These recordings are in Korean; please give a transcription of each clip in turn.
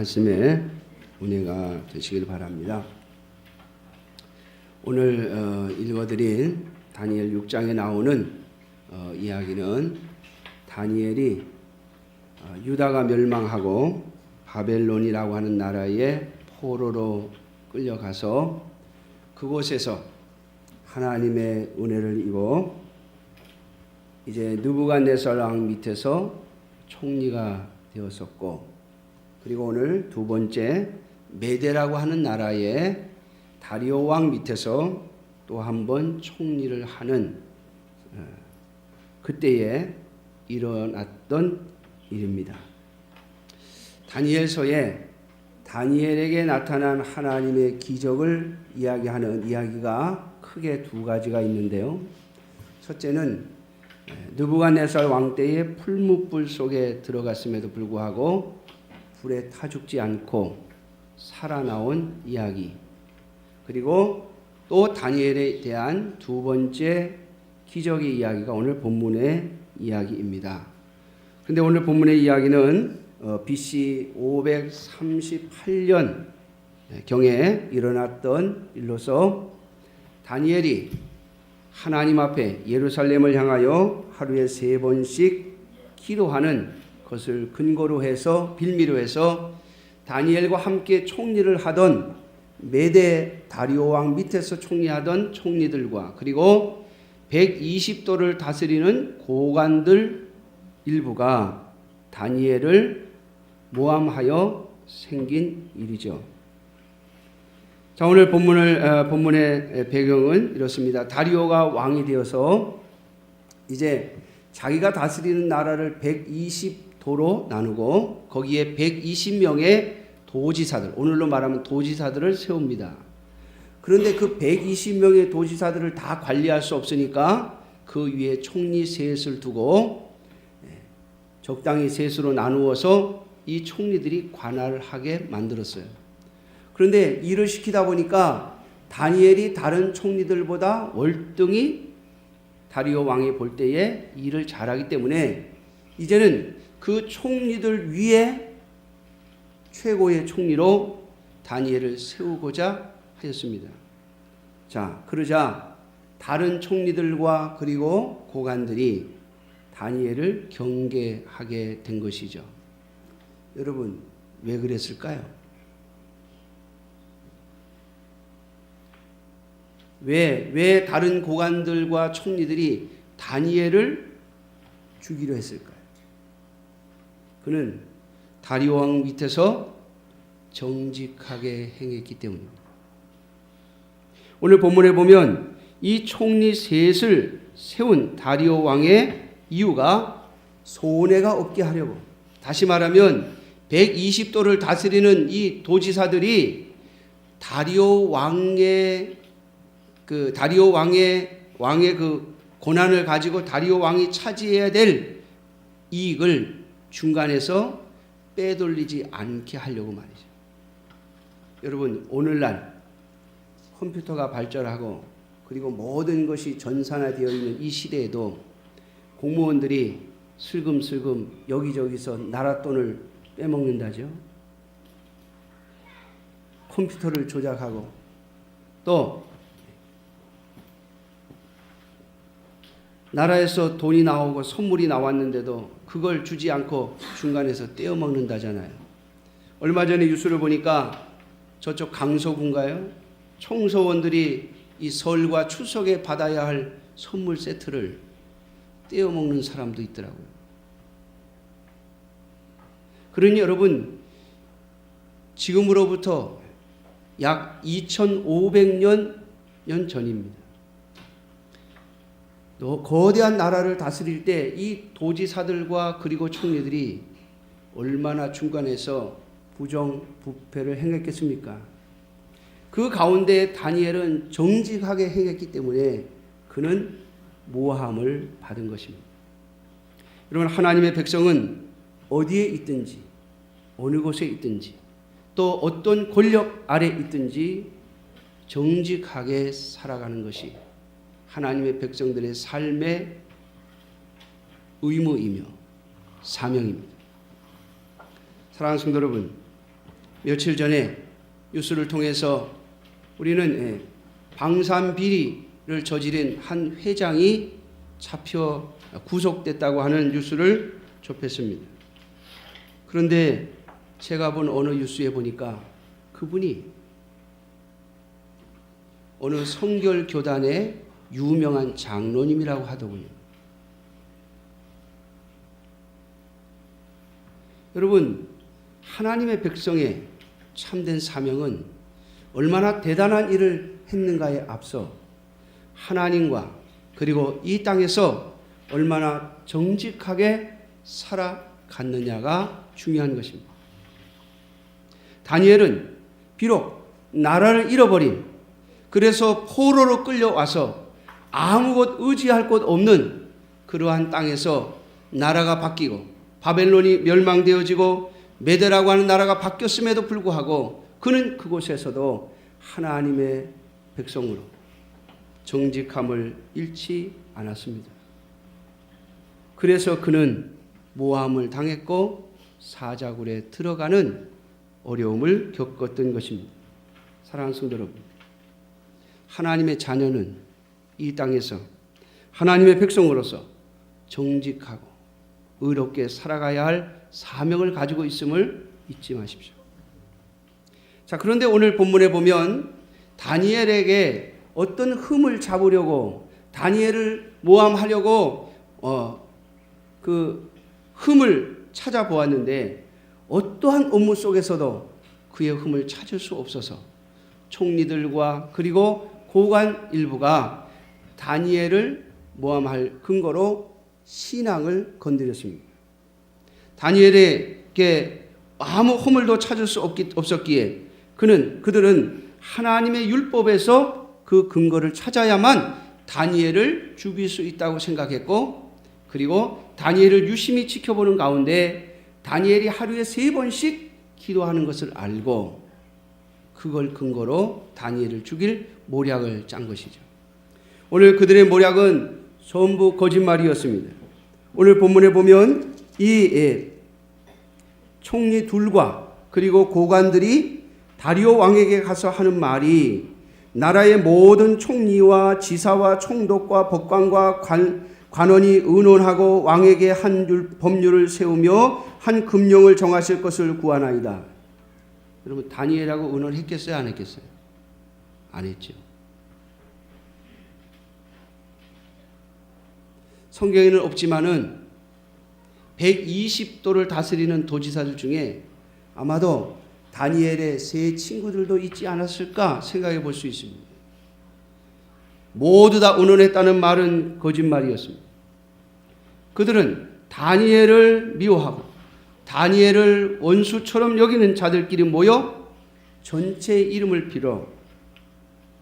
말씀에 은혜가 되시길 바랍니다. 오늘 읽어드린 다니엘 6장에 나오는 이야기는 다니엘이 유다가 멸망하고 바벨론이라고 하는 나라의 포로로 끌려가서 그곳에서 하나님의 은혜를 입어 이제 느부갓네살 왕 밑에서 총리가 되었었고, 그리고 오늘 두 번째 메대라고 하는 나라의 다리오 왕 밑에서 또 한 번 총리를 하는 그때에 일어났던 일입니다. 다니엘서에 다니엘에게 나타난 하나님의 기적을 이야기하는 이야기가 크게 두 가지가 있는데요. 첫째는 느부갓네살 왕 때에 풀무불 속에 들어갔음에도 불구하고 불에 타 죽지 않고 살아나온 이야기, 그리고 또 다니엘에 대한 두 번째 기적의 이야기가 오늘 본문의 이야기입니다. 그런데 오늘 본문의 이야기는 BC 538년 경에 일어났던 일로서 다니엘이 하나님 앞에 예루살렘을 향하여 하루에 3번씩 기도하는 것을 근거로 해서 빌미로 해서 다니엘과 함께 총리를 하던 메대 다리오 왕 밑에서 총리하던 총리들과 그리고 120도를 다스리는 고관들 일부가 다니엘을 모함하여 생긴 일이죠. 자, 오늘 본문의 배경은 이렇습니다. 다리오가 왕이 되어서 이제 자기가 다스리는 나라를 120도로 나누고 거기에 120명의 도지사들, 오늘로 말하면 도지사들을 세웁니다. 그런데 그 120명의 도지사들을 다 관리할 수 없으니까 그 위에 총리 셋을 두고 적당히 셋으로 나누어서 이 총리들이 관할을 하게 만들었어요. 그런데 일을 시키다 보니까 다니엘이 다른 총리들보다 월등히 다리오 왕이 볼 때에 일을 잘하기 때문에 이제는 그 총리들 위에 최고의 총리로 다니엘을 세우고자 하였습니다. 자, 그러자 다른 총리들과 그리고 고관들이 다니엘을 경계하게 된 것이죠. 여러분, 왜 그랬을까요? 왜 다른 고관들과 총리들이 다니엘을 죽이려 했을까요? 그는 다리오 왕 밑에서 정직하게 행했기 때문입니다. 오늘 본문에 보면 이 총리 셋을 세운 다리오 왕의 이유가 손해가 없게 하려고, 다시 말하면 120도를 다스리는 이 도지사들이 다리오 왕의 그 고난을 가지고 다리오 왕이 차지해야 될 이익을 중간에서 빼돌리지 않게 하려고 말이죠. 여러분, 오늘날 컴퓨터가 발전하고 그리고 모든 것이 전산화되어 있는 이 시대에도 공무원들이 슬금슬금 여기저기서 나라 돈을 빼먹는다죠. 컴퓨터를 조작하고 또 나라에서 돈이 나오고 선물이 나왔는데도 그걸 주지 않고 중간에서 떼어먹는다잖아요. 얼마 전에 뉴스를 보니까 저쪽 강서구인가요? 총서원들이 이 설과 추석에 받아야 할 선물 세트를 떼어먹는 사람도 있더라고요. 그러니 여러분, 지금으로부터 약 2500년 전입니다. 또 거대한 나라를 다스릴 때 이 도지사들과 그리고 총리들이 얼마나 중간에서 부정부패를 행했겠습니까? 그 가운데 다니엘은 정직하게 행했기 때문에 그는 모함을 받은 것입니다. 여러분, 하나님의 백성은 어디에 있든지 어느 곳에 있든지 또 어떤 권력 아래 있든지 정직하게 살아가는 것이 하나님의 백성들의 삶의 의무이며 사명입니다. 사랑하는 성도 여러분, 며칠 전에 뉴스를 통해서 우리는 방산비리를 저지른 한 회장이 잡혀 구속됐다고 하는 뉴스를 접했습니다. 그런데 제가 본 어느 뉴스에 보니까 그분이 어느 성결교단의 유명한 장로님이라고 하더군요. 여러분, 하나님의 백성의 참된 사명은 얼마나 대단한 일을 했는가에 앞서 하나님과 그리고 이 땅에서 얼마나 정직하게 살아갔느냐가 중요한 것입니다. 다니엘은 비록 나라를 잃어버린, 그래서 포로로 끌려와서 아무 곳 의지할 곳 없는 그러한 땅에서 나라가 바뀌고 바벨론이 멸망되어지고 메대라고 하는 나라가 바뀌었음에도 불구하고 그는 그곳에서도 하나님의 백성으로 정직함을 잃지 않았습니다. 그래서 그는 모함을 당했고 사자굴에 들어가는 어려움을 겪었던 것입니다. 사랑하는 성도 여러분, 하나님의 자녀는 이 땅에서 하나님의 백성으로서 정직하고 의롭게 살아가야 할 사명을 가지고 있음을 잊지 마십시오. 자, 그런데 오늘 본문에 보면 다니엘에게 어떤 흠을 잡으려고, 다니엘을 모함하려고 그 흠을 찾아보았는데 어떠한 업무 속에서도 그의 흠을 찾을 수 없어서 총리들과 그리고 고관 일부가 다니엘을 모함할 근거로 신앙을 건드렸습니다. 다니엘에게 아무 허물도 찾을 수 없었기에 그들은 하나님의 율법에서 그 근거를 찾아야만 다니엘을 죽일 수 있다고 생각했고, 그리고 다니엘을 유심히 지켜보는 가운데 다니엘이 하루에 3번씩 기도하는 것을 알고 그걸 근거로 다니엘을 죽일 모략을 짠 것이죠. 오늘 그들의 모략은 전부 거짓말이었습니다. 오늘 본문에 보면 이 총리 둘과 그리고 고관들이 다리오 왕에게 가서 하는 말이 나라의 모든 총리와 지사와 총독과 법관과 관원이 의논하고 왕에게 한 법률을 세우며 한 금령을 정하실 것을 구하나이다. 여러분, 다니엘하고 의논했겠어요? 안 했겠어요? 안 했죠. 성경에는 없지만은 120도를 다스리는 도지사들 중에 아마도 다니엘의 세 친구들도 있지 않았을까 생각해 볼 수 있습니다. 모두 다 의논했다는 말은 거짓말이었습니다. 그들은 다니엘을 미워하고 다니엘을 원수처럼 여기는 자들끼리 모여 전체 이름을 빌어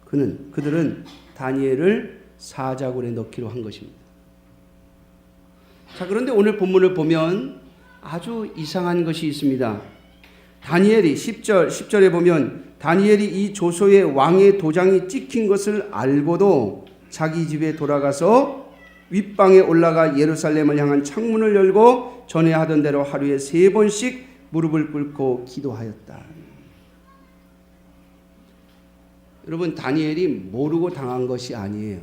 그들은 다니엘을 사자굴에 넣기로 한 것입니다. 자, 그런데 오늘 본문을 보면 아주 이상한 것이 있습니다. 다니엘이 10절에 보면 다니엘이 이 조서에 왕의 도장이 찍힌 것을 알고도 자기 집에 돌아가서 윗방에 올라가 예루살렘을 향한 창문을 열고 전에 하던 대로 하루에 3번씩 무릎을 꿇고 기도하였다. 여러분, 다니엘이 모르고 당한 것이 아니에요.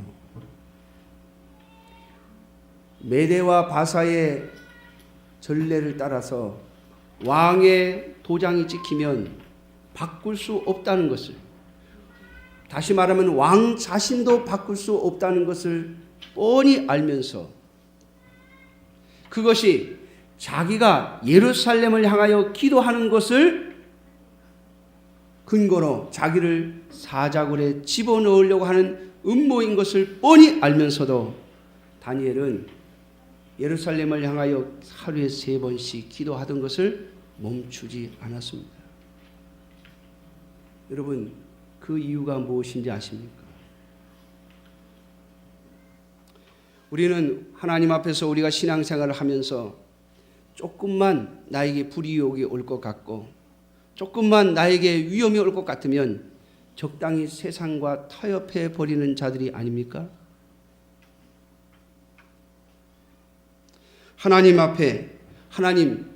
메대와 바사의 전례를 따라서 왕의 도장이 찍히면 바꿀 수 없다는 것을, 다시 말하면 왕 자신도 바꿀 수 없다는 것을 뻔히 알면서 그것이 자기가 예루살렘을 향하여 기도하는 것을 근거로 자기를 사자굴에 집어넣으려고 하는 음모인 것을 뻔히 알면서도 다니엘은 예루살렘을 향하여 하루에 3번씩 기도하던 것을 멈추지 않았습니다. 여러분, 그 이유가 무엇인지 아십니까? 우리는 하나님 앞에서 우리가 신앙생활을 하면서 조금만 나에게 불이익이 올 것 같고 조금만 나에게 위험이 올 것 같으면 적당히 세상과 타협해 버리는 자들이 아닙니까? 하나님 앞에, 하나님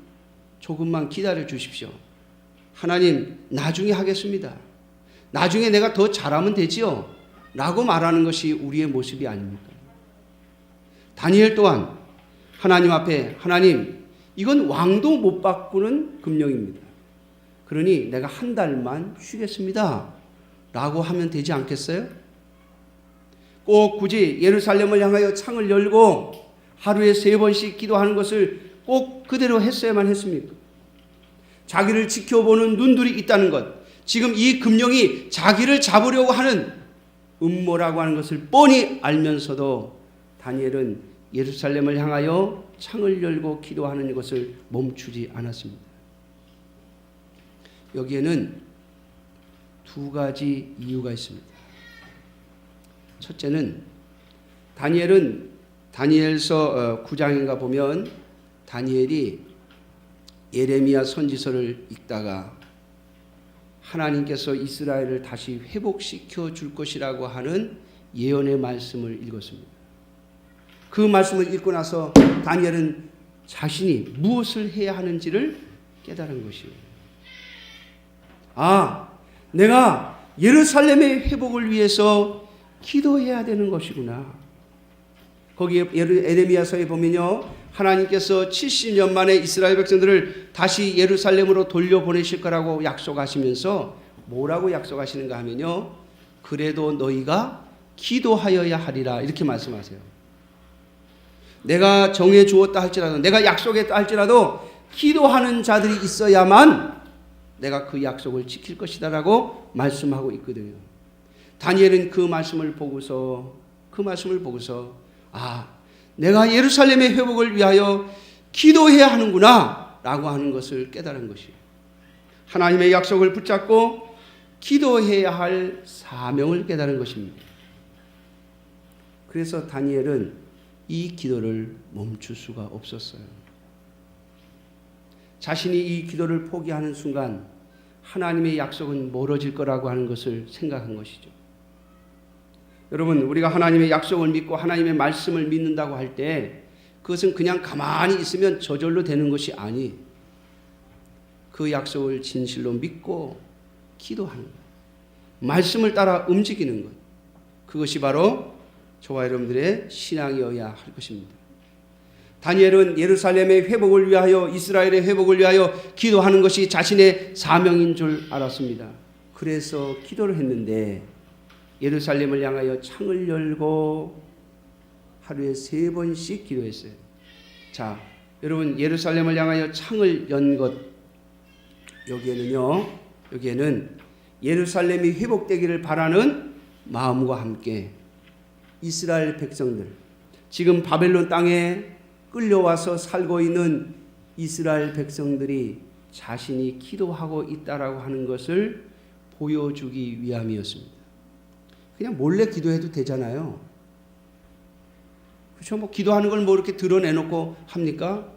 조금만 기다려 주십시오. 하나님 나중에 하겠습니다. 나중에 내가 더 잘하면 되지요. 라고 말하는 것이 우리의 모습이 아닙니까? 다니엘 또한 하나님 앞에 하나님 이건 왕도 못 바꾸는 금령입니다. 그러니 내가 한 달만 쉬겠습니다. 라고 하면 되지 않겠어요? 꼭 굳이 예루살렘을 향하여 창을 열고 하루에 3번씩 기도하는 것을 꼭 그대로 했어야만 했습니까? 자기를 지켜보는 눈들이 있다는 것, 지금 이 금령이 자기를 잡으려고 하는 음모라고 하는 것을 뻔히 알면서도 다니엘은 예루살렘을 향하여 창을 열고 기도하는 것을 멈추지 않았습니다. 여기에는 2가지 이유가 있습니다. 첫째는 다니엘은 다니엘서 9장인가 보면 다니엘이 예레미야 선지서를 읽다가 하나님께서 이스라엘을 다시 회복시켜 줄 것이라고 하는 예언의 말씀을 읽었습니다. 그 말씀을 읽고 나서 다니엘은 자신이 무엇을 해야 하는지를 깨달은 것이에요. 아, 내가 예루살렘의 회복을 위해서 기도해야 되는 것이구나. 거기에 예레미야서에 보면요, 하나님께서 70년 만에 이스라엘 백성들을 다시 예루살렘으로 돌려보내실 거라고 약속하시면서 뭐라고 약속하시는가 하면요, 그래도 너희가 기도하여야 하리라 이렇게 말씀하세요. 내가 정해 주었다 할지라도, 내가 약속했다 할지라도 기도하는 자들이 있어야만 내가 그 약속을 지킬 것이다 라고 말씀하고 있거든요. 다니엘은 그 말씀을 보고서 아, 내가 예루살렘의 회복을 위하여 기도해야 하는구나 라고 하는 것을 깨달은 것이에요. 하나님의 약속을 붙잡고 기도해야 할 사명을 깨달은 것입니다. 그래서 다니엘은 이 기도를 멈출 수가 없었어요. 자신이 이 기도를 포기하는 순간 하나님의 약속은 멀어질 거라고 하는 것을 생각한 것이죠. 여러분, 우리가 하나님의 약속을 믿고 하나님의 말씀을 믿는다고 할 때 그것은 그냥 가만히 있으면 저절로 되는 것이 아니, 그 약속을 진실로 믿고 기도하는 것, 말씀을 따라 움직이는 것, 그것이 바로 저와 여러분들의 신앙이어야 할 것입니다. 다니엘은 예루살렘의 회복을 위하여, 이스라엘의 회복을 위하여 기도하는 것이 자신의 사명인 줄 알았습니다. 그래서 기도를 했는데 예루살렘을 향하여 창을 열고 하루에 3번씩 기도했어요. 자, 여러분, 예루살렘을 향하여 창을 연 것, 여기에는 예루살렘이 회복되기를 바라는 마음과 함께 이스라엘 백성들, 지금 바벨론 땅에 끌려와서 살고 있는 이스라엘 백성들이 자신이 기도하고 있다라고 하는 것을 보여주기 위함이었습니다. 그냥 몰래 기도해도 되잖아요. 그렇죠? 뭐 기도하는 걸 뭐 이렇게 드러내놓고 합니까?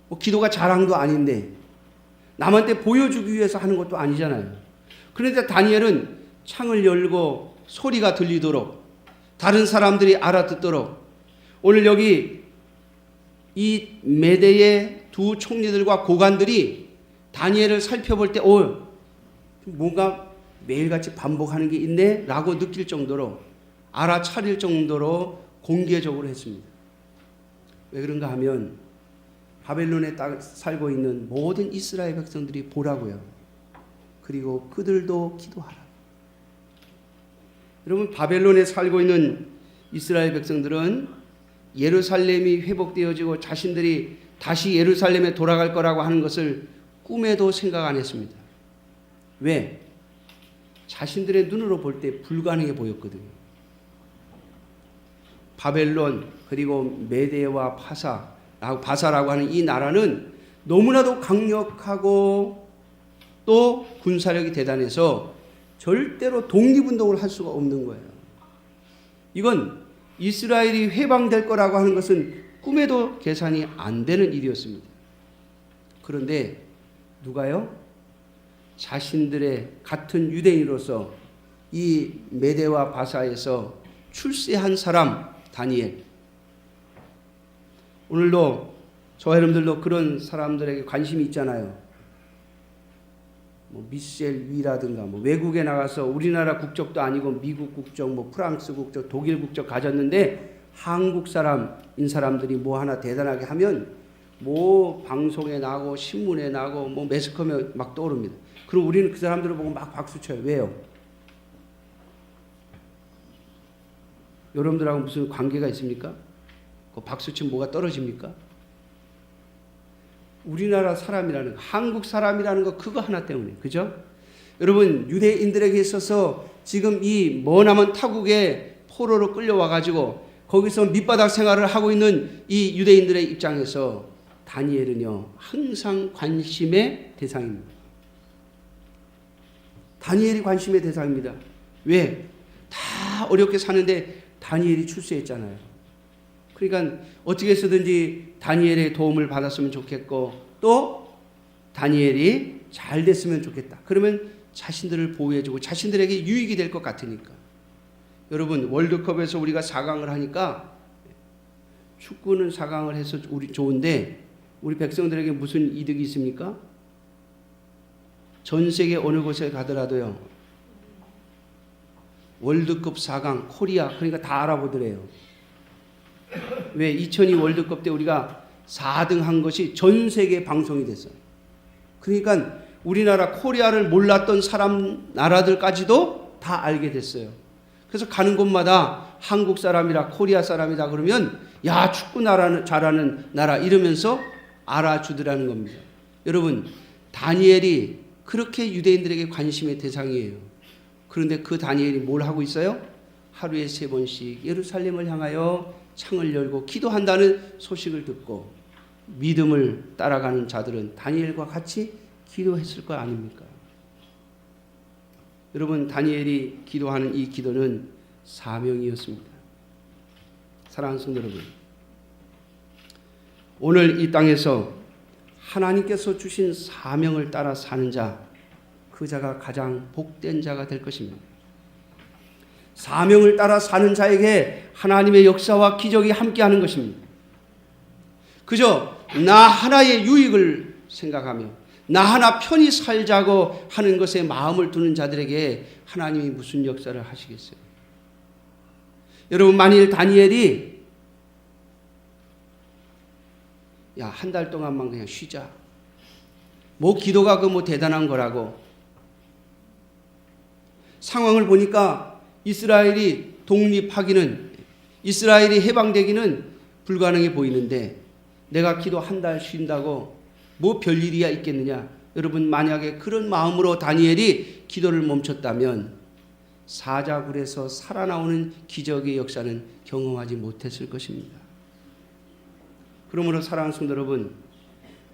뭐 기도가 자랑도 아닌데 남한테 보여주기 위해서 하는 것도 아니잖아요. 그런데 다니엘은 창을 열고 소리가 들리도록, 다른 사람들이 알아듣도록, 오늘 여기 이 메대의 2 총리들과 고관들이 다니엘을 살펴볼 때 뭔가 매일같이 반복하는 게 있네 라고 느낄 정도로, 알아차릴 정도로 공개적으로 했습니다. 왜 그런가 하면 바벨론에 살고 있는 모든 이스라엘 백성들이 보라고요. 그리고 그들도 기도하라. 여러분, 바벨론에 살고 있는 이스라엘 백성들은 예루살렘이 회복되어지고 자신들이 다시 예루살렘에 돌아갈 거라고 하는 것을 꿈에도 생각 안 했습니다. 왜? 자신들의 눈으로 볼 때 불가능해 보였거든요. 바벨론 그리고 메대와 바사라고 하는 이 나라는 너무나도 강력하고 또 군사력이 대단해서 절대로 독립운동을 할 수가 없는 거예요. 이건 이스라엘이 해방될 거라고 하는 것은 꿈에도 계산이 안 되는 일이었습니다. 그런데 누가요? 자신들의 같은 유대인으로서 이 메대와 바사에서 출세한 사람 다니엘. 오늘도 저와 여러분들도 그런 사람들에게 관심이 있잖아요. 뭐 미셸 위라든가 뭐 외국에 나가서 우리나라 국적도 아니고 미국 국적, 뭐 프랑스 국적, 독일 국적 가졌는데 한국 사람인 사람들이 뭐 하나 대단하게 하면 뭐 방송에 나고 신문에 나고 뭐 매스컴에 막 떠오릅니다. 그럼 우리는 그 사람들을 보고 막 박수 쳐요. 왜요? 여러분들하고 무슨 관계가 있습니까? 그 박수 치면 뭐가 떨어집니까? 우리나라 사람이라는 거, 한국 사람이라는 거 그거 하나 때문에, 그죠? 여러분, 유대인들에게 있어서 지금 이 머나먼 타국에 포로로 끌려와 가지고 거기서 밑바닥 생활을 하고 있는 이 유대인들의 입장에서 다니엘은요 항상 관심의 대상입니다. 다니엘이 관심의 대상입니다. 왜? 다 어렵게 사는데 다니엘이 출세했잖아요. 그러니까 어떻게 해서든지 다니엘의 도움을 받았으면 좋겠고 또 다니엘이 잘 됐으면 좋겠다. 그러면 자신들을 보호해주고 자신들에게 유익이 될 것 같으니까. 여러분, 월드컵에서 우리가 4강을 하니까 축구는 4강을 해서 우리 좋은데 우리 백성들에게 무슨 이득이 있습니까? 전 세계 어느 곳에 가더라도요 월드컵 4강 코리아 그러니까 다 알아보더래요. 왜? 2002 월드컵 때 우리가 4등 한 것이 전 세계 방송이 됐어요. 그러니까 우리나라 코리아를 몰랐던 나라들까지도 다 알게 됐어요. 그래서 가는 곳마다 한국 사람이라 코리아 사람이다 그러면 야 축구 잘하는 나라 이러면서 알아주더라는 겁니다. 여러분, 다니엘이 그렇게 유대인들에게 관심의 대상이에요. 그런데 그 다니엘이 뭘 하고 있어요? 하루에 3번씩 예루살렘을 향하여 창을 열고 기도한다는 소식을 듣고 믿음을 따라가는 자들은 다니엘과 같이 기도했을 거 아닙니까? 여러분, 다니엘이 기도하는 이 기도는 사명이었습니다. 사랑하는 성도 여러분, 오늘 이 땅에서 하나님께서 주신 사명을 따라 사는 자, 그 자가 가장 복된 자가 될 것입니다. 사명을 따라 사는 자에게 하나님의 역사와 기적이 함께하는 것입니다. 그저 나 하나의 유익을 생각하며 나 하나 편히 살자고 하는 것에 마음을 두는 자들에게 하나님이 무슨 역사를 하시겠어요? 여러분, 만일 다니엘이 야, 한 달 동안만 그냥 쉬자. 뭐 기도가 그 뭐 대단한 거라고. 상황을 보니까 이스라엘이 독립하기는 이스라엘이 해방되기는 불가능해 보이는데 내가 기도 한 달 쉰다고 뭐 별일이야 있겠느냐. 여러분, 만약에 그런 마음으로 다니엘이 기도를 멈췄다면 사자굴에서 살아나오는 기적의 역사는 경험하지 못했을 것입니다. 그러므로 사랑하는 성도 여러분,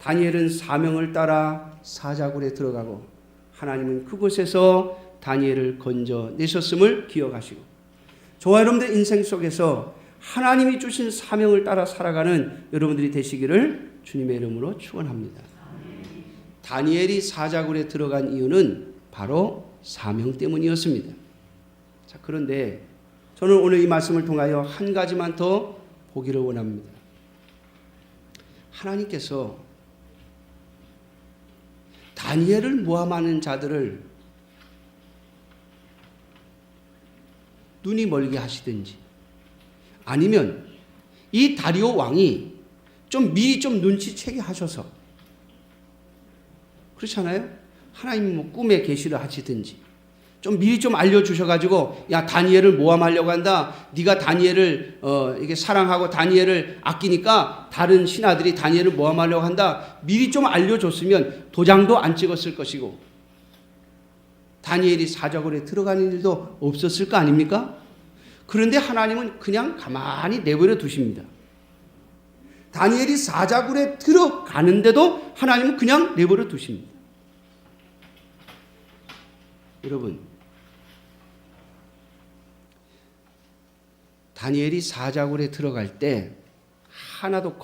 다니엘은 사명을 따라 사자굴에 들어가고 하나님은 그곳에서 다니엘을 건져내셨음을 기억하시고 저와 여러분들의 인생 속에서 하나님이 주신 사명을 따라 살아가는 여러분들이 되시기를 주님의 이름으로 축원합니다. 다니엘이 사자굴에 들어간 이유는 바로 사명 때문이었습니다. 자, 그런데 저는 오늘 이 말씀을 통하여 한 가지만 더 보기를 원합니다. 하나님께서 다니엘을 모함하는 자들을 눈이 멀게 하시든지 아니면 이 다리오 왕이 좀 미리 좀 눈치채게 하셔서 그렇잖아요. 하나님이 뭐 꿈에 계시를 하시든지 좀 미리 좀 알려주셔가지고 야 다니엘을 모함하려고 한다. 네가 다니엘을 이게 사랑하고 다니엘을 아끼니까 다른 신하들이 다니엘을 모함하려고 한다. 미리 좀 알려줬으면 도장도 안 찍었을 것이고 다니엘이 사자굴에 들어가는 일도 없었을 거 아닙니까? 그런데 하나님은 그냥 가만히 내버려 두십니다. 다니엘이 사자굴에 들어가는데도 하나님은 그냥 내버려 두십니다. 여러분, 다니엘이 사자굴에 들어갈 때 하나도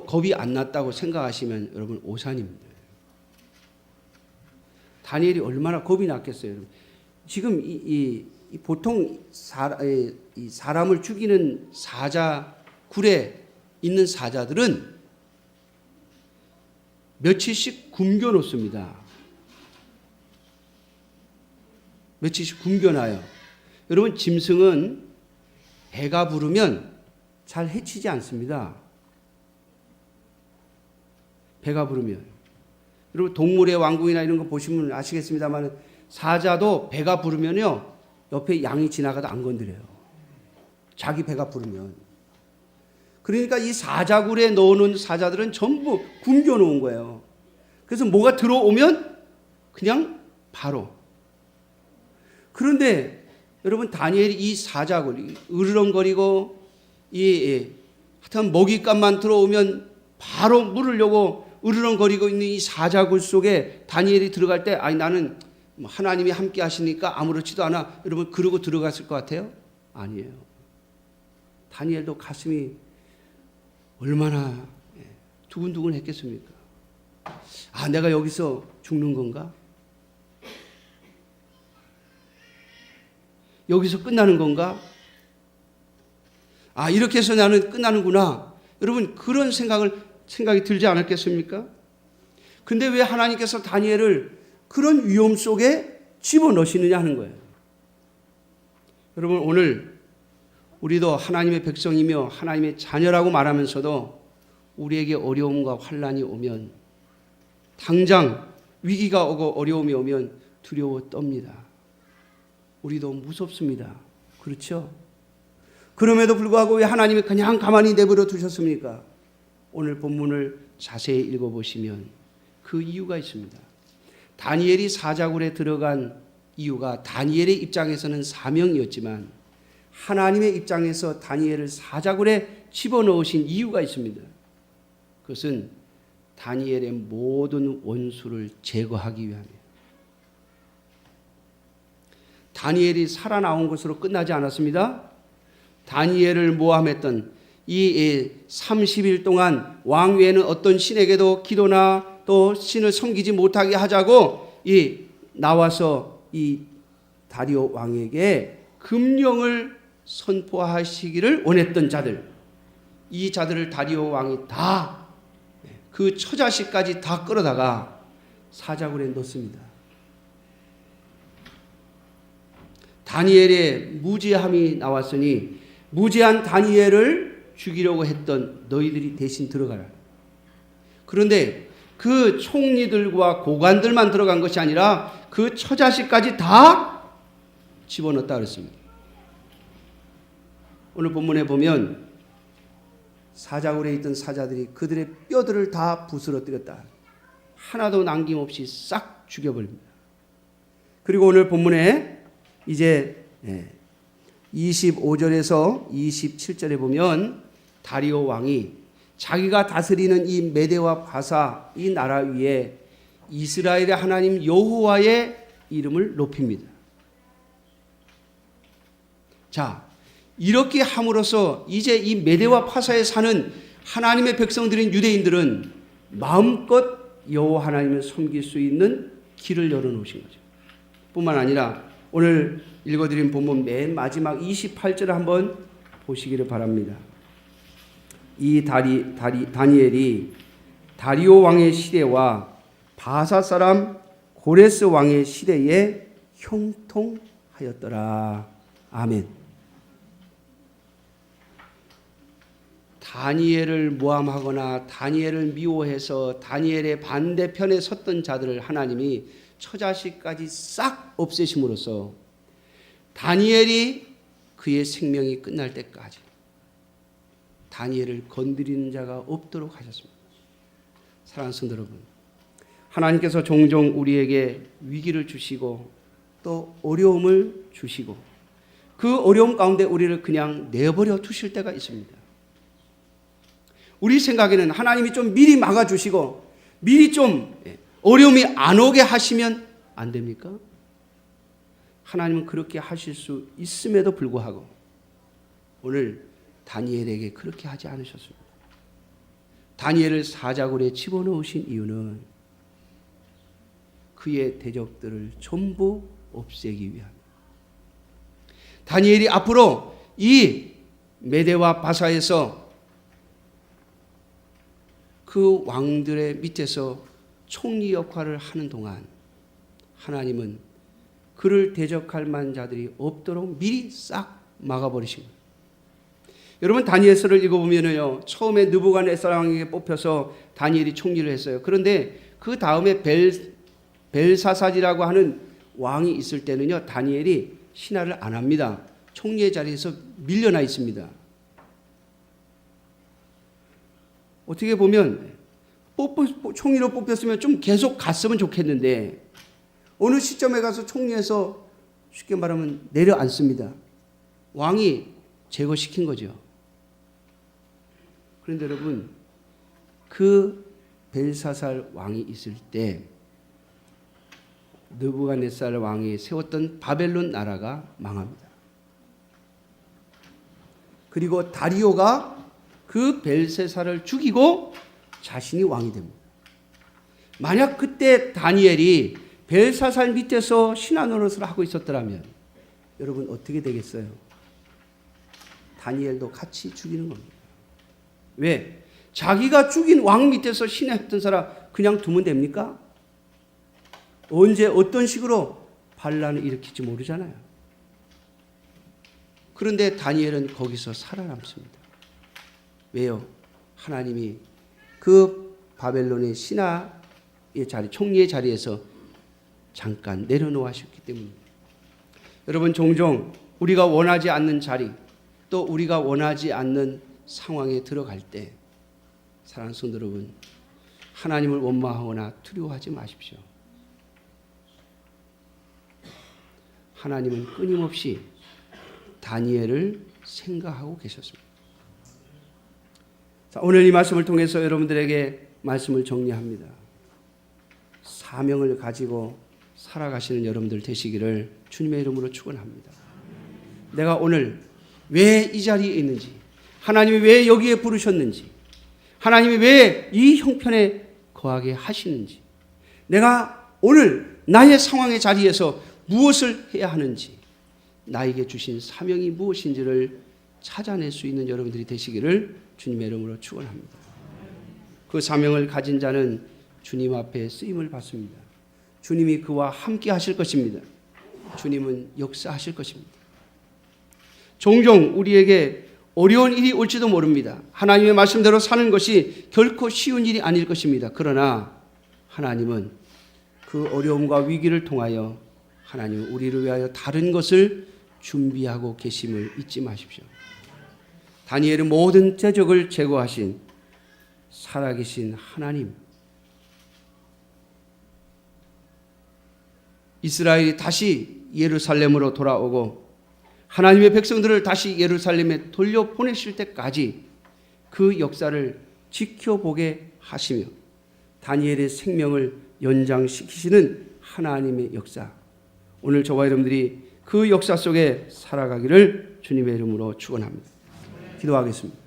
겁이 안 났다고 생각하시면 여러분 오산입니다. 다니엘이 얼마나 겁이 났겠어요. 여러분. 지금 보통 사람을 죽이는 사자굴에 있는 사자들은 며칠씩 굶겨 놓습니다. 며칠씩 굶겨놔요. 여러분, 짐승은 배가 부르면 잘 해치지 않습니다. 배가 부르면. 여러분, 동물의 왕궁이나 이런 거 보시면 아시겠습니다만 사자도 배가 부르면요 옆에 양이 지나가도 안 건드려요. 자기 배가 부르면. 그러니까 이 사자굴에 넣어놓은 사자들은 전부 굶겨놓은 거예요. 그래서 뭐가 들어오면 그냥 바로. 그런데 여러분, 다니엘이 이 사자굴 으르렁거리고 하여튼 먹잇감만 들어오면 바로 물으려고 으르렁거리고 있는 이 사자굴 속에 다니엘이 들어갈 때 아니 나는 하나님이 함께 하시니까 아무렇지도 않아, 여러분 그러고 들어갔을 것 같아요? 아니에요. 다니엘도 가슴이 얼마나 두근두근 했겠습니까? 아, 내가 여기서 죽는 건가? 여기서 끝나는 건가? 아, 이렇게 해서 나는 끝나는구나. 여러분, 그런 생각이 들지 않았겠습니까? 근데 왜 하나님께서 다니엘을 그런 위험 속에 집어넣으시느냐 하는 거예요. 여러분, 오늘 우리도 하나님의 백성이며 하나님의 자녀라고 말하면서도 우리에게 어려움과 환난이 오면, 당장 위기가 오고 어려움이 오면 두려워 떱니다. 우리도 무섭습니다. 그렇죠? 그럼에도 불구하고 왜 하나님이 그냥 가만히 내버려 두셨습니까? 오늘 본문을 자세히 읽어보시면 그 이유가 있습니다. 다니엘이 사자굴에 들어간 이유가 다니엘의 입장에서는 사명이었지만 하나님의 입장에서 다니엘을 사자굴에 집어넣으신 이유가 있습니다. 그것은 다니엘의 모든 원수를 제거하기 위함이에요. 다니엘이 살아나온 것으로 끝나지 않았습니다. 다니엘을 모함했던 이 30일 동안 왕 외에는 어떤 신에게도 기도나 또 신을 섬기지 못하게 하자고 나와서 이 다리오 왕에게 금령을 선포하시기를 원했던 자들, 이 자들을 다리오 왕이 다 그 처자식까지 다 끌어다가 사자굴에 넣습니다. 다니엘의 무지함이 나왔으니 무지한 다니엘을 죽이려고 했던 너희들이 대신 들어가라. 그런데 그 총리들과 고관들만 들어간 것이 아니라 그 처자식까지 다 집어넣었다 그랬습니다. 오늘 본문에 보면 사자굴에 있던 사자들이 그들의 뼈들을 다 부스러뜨렸다. 하나도 남김없이 싹 죽여버립니다. 그리고 오늘 본문에 이제 25절에서 27절에 보면 다리오 왕이 자기가 다스리는 이 메대와 바사 이 나라 위에 이스라엘의 하나님 여호와의 이름을 높입니다. 자, 이렇게 함으로써 이제 이 메대와 파사에 사는 하나님의 백성들인 유대인들은 마음껏 여호와 하나님을 섬길 수 있는 길을 열어놓으신 거죠. 뿐만 아니라 오늘 읽어드린 본문 맨 마지막 28절을 한번 보시기를 바랍니다. 이 다니엘이 다리오 왕의 시대와 바사 사람 고레스 왕의 시대에 형통하였더라. 아멘. 다니엘을 모함하거나 다니엘을 미워해서 다니엘의 반대편에 섰던 자들을 하나님이 처자식까지 싹 없애심으로써 다니엘이 그의 생명이 끝날 때까지 다니엘을 건드리는 자가 없도록 하셨습니다. 사랑하는 성도 여러분, 하나님께서 종종 우리에게 위기를 주시고 또 어려움을 주시고 그 어려움 가운데 우리를 그냥 내버려 두실 때가 있습니다. 우리 생각에는 하나님이 좀 미리 막아주시고 미리 좀 어려움이 안 오게 하시면 안 됩니까? 하나님은 그렇게 하실 수 있음에도 불구하고 오늘 다니엘에게 그렇게 하지 않으셨습니다. 다니엘을 사자굴에 집어넣으신 이유는 그의 대적들을 전부 없애기 위함입니다. 다니엘이 앞으로 이 메대와 바사에서 그 왕들의 밑에서 총리 역할을 하는 동안 하나님은 그를 대적할 만한 자들이 없도록 미리 싹 막아버리신 거예요. 여러분 다니엘서를 읽어보면요, 처음에 느부갓네살 왕에게 뽑혀서 다니엘이 총리를 했어요. 그런데 그 다음에 벨사살이라고 하는 왕이 있을 때는요, 다니엘이 신하를 안 합니다. 총리의 자리에서 밀려나 있습니다. 어떻게 보면 총리로 뽑혔으면 좀 계속 갔으면 좋겠는데 어느 시점에 가서 총리에서 쉽게 말하면 내려앉습니다. 왕이 제거시킨 거죠. 그런데 여러분, 그 벨사살 왕이 있을 때 느부갓네살 왕이 세웠던 바벨론 나라가 망합니다. 그리고 다리오가 그 벨사살을 죽이고 자신이 왕이 됩니다. 만약 그때 다니엘이 벨사살 밑에서 신하 노릇을 하고 있었더라면 여러분 어떻게 되겠어요? 다니엘도 같이 죽이는 겁니다. 왜? 자기가 죽인 왕 밑에서 신하였던 사람 그냥 두면 됩니까? 언제 어떤 식으로 반란을 일으킬지 모르잖아요. 그런데 다니엘은 거기서 살아남습니다. 왜요? 하나님이 그 바벨론의 신하의 자리, 총리의 자리에서 잠깐 내려놓으셨기 때문입니다. 여러분, 종종 우리가 원하지 않는 자리, 또 우리가 원하지 않는 상황에 들어갈 때 사랑하는 성도 여러분, 하나님을 원망하거나 두려워하지 마십시오. 하나님은 끊임없이 다니엘을 생각하고 계셨습니다. 자, 오늘 이 말씀을 통해서 여러분들에게 말씀을 정리합니다. 사명을 가지고 살아가시는 여러분들 되시기를 주님의 이름으로 축원합니다. 내가 오늘 왜 이 자리에 있는지, 하나님이 왜 여기에 부르셨는지, 하나님이 왜 이 형편에 거하게 하시는지, 내가 오늘 나의 상황의 자리에서 무엇을 해야 하는지, 나에게 주신 사명이 무엇인지를 찾아낼 수 있는 여러분들이 되시기를 주님의 이름으로 축원합니다. 그 사명을 가진 자는 주님 앞에 쓰임을 받습니다. 주님이 그와 함께 하실 것입니다. 주님은 역사하실 것입니다. 종종 우리에게 어려운 일이 올지도 모릅니다. 하나님의 말씀대로 사는 것이 결코 쉬운 일이 아닐 것입니다. 그러나 하나님은 그 어려움과 위기를 통하여 하나님은 우리를 위하여 다른 것을 준비하고 계심을 잊지 마십시오. 다니엘의 모든 대적을 제거하신 살아계신 하나님, 이스라엘이 다시 예루살렘으로 돌아오고 하나님의 백성들을 다시 예루살렘에 돌려보내실 때까지 그 역사를 지켜보게 하시며 다니엘의 생명을 연장시키시는 하나님의 역사, 오늘 저와 여러분들이 그 역사 속에 살아가기를 주님의 이름으로 축원합니다. 기도하겠습니다.